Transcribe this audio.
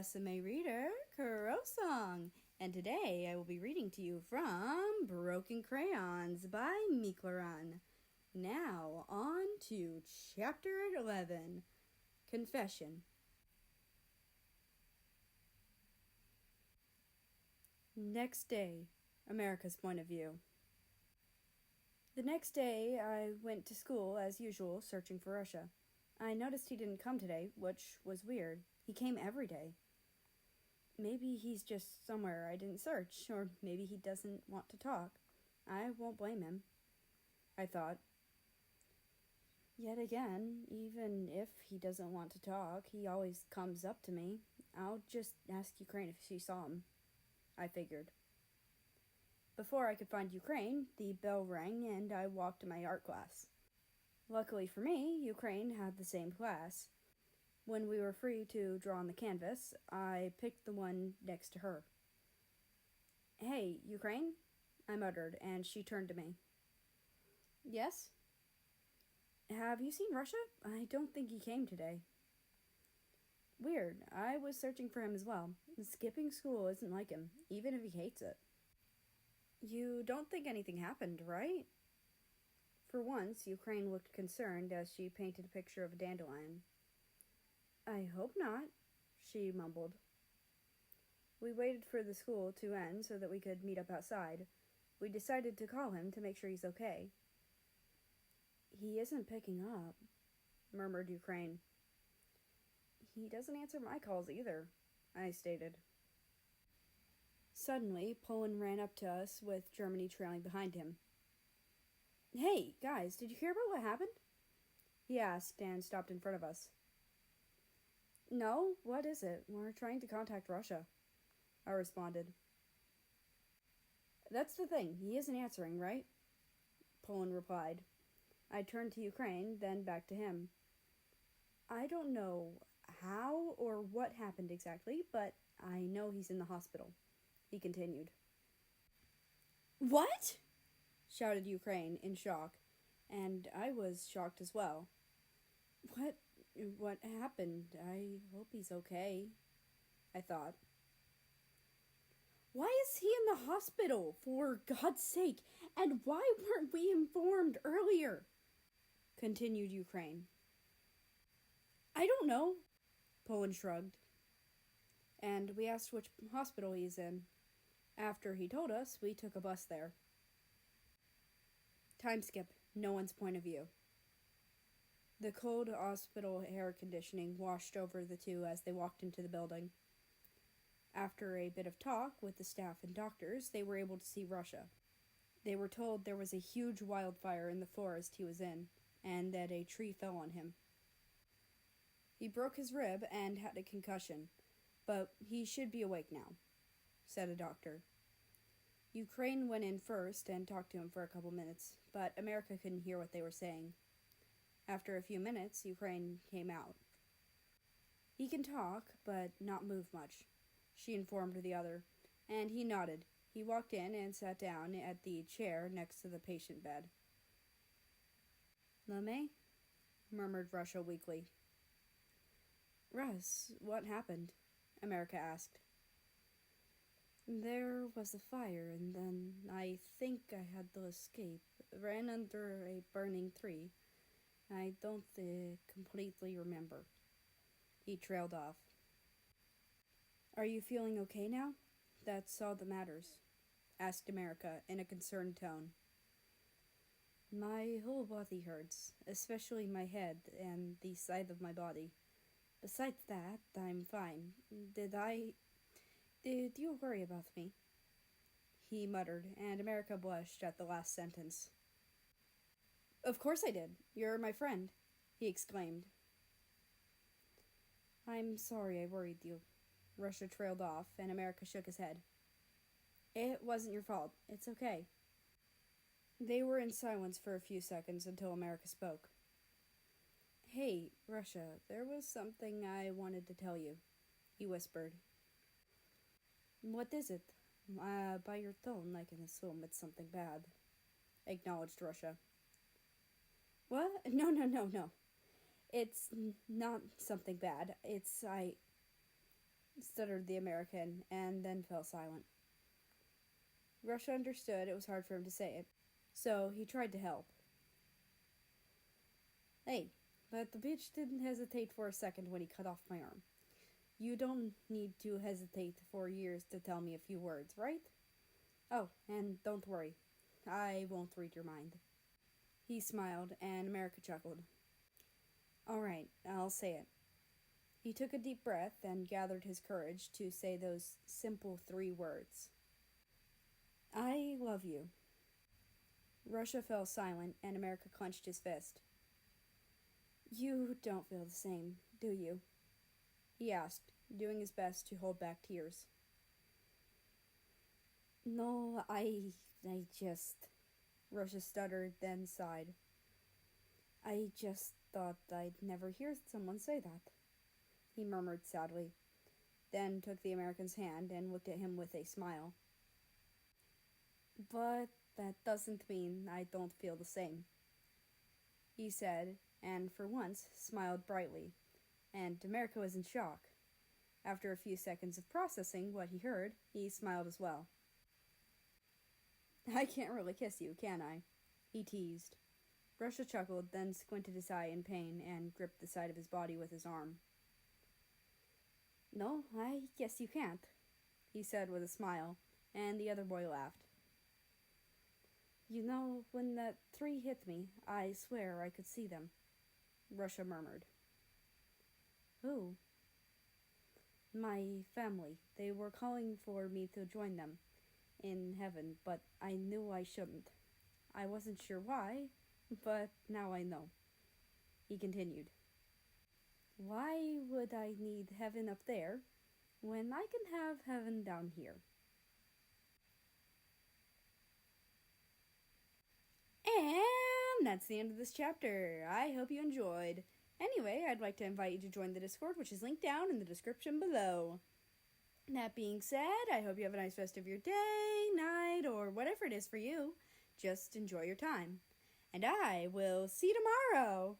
RusAme reader, Kurosong, and today I will be reading to you from Broken Crayons by Miklaran. Now, on to Chapter 11, Confession. Next day, America's point of view. The next day, I went to school as usual, searching for Russia. I noticed he didn't come today, which was weird. He came every day. Maybe he's just somewhere I didn't search, or maybe he doesn't want to talk. I won't blame him, I thought. Yet again, even if he doesn't want to talk, he always comes up to me. I'll just ask Ukraine if she saw him, I figured. Before I could find Ukraine, the bell rang and I walked to my art class. Luckily for me, Ukraine had the same class. When we were free to draw on the canvas, I picked the one next to her. "Hey, Ukraine?" I muttered, and she turned to me. "Yes?" "Have you seen Russia? I don't think he came today." Weird. I was searching for him as well. Skipping school isn't like him, even if he hates it. You don't think anything happened, right? For once, Ukraine looked concerned as she painted a picture of a dandelion. "I hope not," she mumbled. We waited for the school to end so that we could meet up outside. We decided to call him to make sure he's okay. "He isn't picking up," murmured Ukraine. "He doesn't answer my calls either," I stated. Suddenly, Poland ran up to us with Germany trailing behind him. "Hey, guys, did you hear about what happened?" he asked and stopped in front of us. "No, what is it? We're trying to contact Russia," I responded. "That's the thing, he isn't answering, right?" Poland replied. I turned to Ukraine, then back to him. "I don't know how or what happened exactly, but I know he's in the hospital," he continued. "What?" shouted Ukraine in shock, and I was shocked as well. What happened? I hope he's okay," I thought. "Why is he in the hospital, for God's sake? And why weren't we informed earlier?" continued Ukraine. "I don't know," Poland shrugged. And we asked which hospital he's in. After he told us, we took a bus there. Time skip, no one's point of view. The cold hospital air conditioning washed over the two as they walked into the building. After a bit of talk with the staff and doctors, they were able to see Russia. They were told there was a huge wildfire in the forest he was in, and that a tree fell on him. He broke his rib and had a concussion, but he should be awake now, said a doctor. Ukraine went in first and talked to him for a couple minutes, but America couldn't hear what they were saying. After a few minutes, Ukraine came out. "He can talk, but not move much," she informed the other, and he nodded. He walked in and sat down at the chair next to the patient bed. "Lame?" murmured Russia weakly. "Russ, what happened?" America asked. "There was a fire, and then I think I had to escape. Ran under a burning tree. I don't completely remember." He trailed off. "Are you feeling okay now? That's all that matters," asked America in a concerned tone. "My whole body hurts, especially my head and the side of my body. Besides that, I'm fine. Did you worry about me?" he muttered, and America blushed at the last sentence. "Of course I did. You're my friend," he exclaimed. "I'm sorry I worried you." Russia trailed off, and America shook his head. "It wasn't your fault. It's okay." They were in silence for a few seconds until America spoke. "Hey, Russia, there was something I wanted to tell you," he whispered. "What is it?" By your tone, I can assume it's something bad," acknowledged Russia. "What? No. It's not something bad. stuttered the American, and then fell silent. Russia understood it was hard for him to say it, so he tried to help. Hey, but the bitch didn't hesitate for a second when he cut off my arm. You don't need to hesitate for years to tell me a few words, right? Oh, and don't worry. I won't read your mind. He smiled, and America chuckled. All right, I'll say it. He took a deep breath and gathered his courage to say those simple 3 words. I love you. Russia fell silent, and America clenched his fist. You don't feel the same, do you? He asked, doing his best to hold back tears. No, I just... Russia stuttered, then sighed. I just thought I'd never hear someone say that, he murmured sadly, then took the American's hand and looked at him with a smile. But that doesn't mean I don't feel the same, he said, and for once smiled brightly, and America was in shock. After a few seconds of processing what he heard, he smiled as well. I can't really kiss you, can I? He teased. Russia chuckled, then squinted his eye in pain and gripped the side of his body with his arm. No, I guess you can't, he said with a smile, and the other boy laughed. You know, when that 3 hit me, I swear I could see them, Russia murmured. Who? My family. They were calling for me to join them in heaven, but I knew I shouldn't. I wasn't sure why, but now I know, he continued. Why would I need heaven up there when I can have heaven down here? And that's the end of this chapter. I hope you enjoyed. Anyway, I'd like to invite you to join the Discord, which is linked down in the description below. That being said, I hope you have a nice rest of your day, night, or whatever it is for you. Just enjoy your time. And I will see you tomorrow.